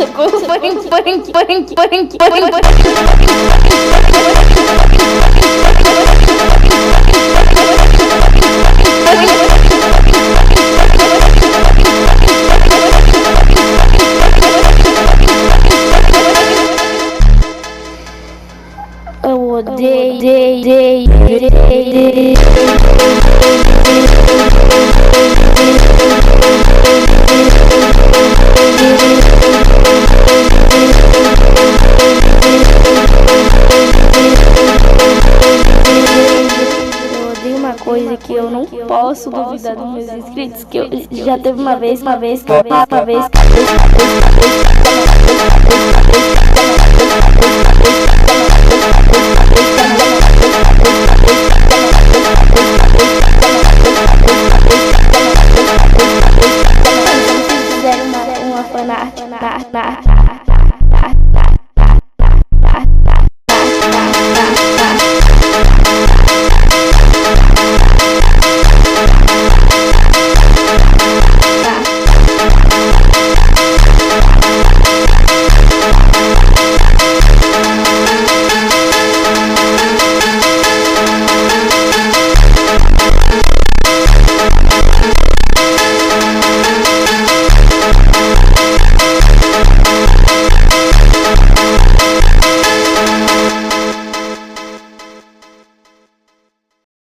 socorro, eu odeio. Uma coisa que eu não posso duvidar dos meus inscritos, que eu já teve uma vez fizeram uma fanart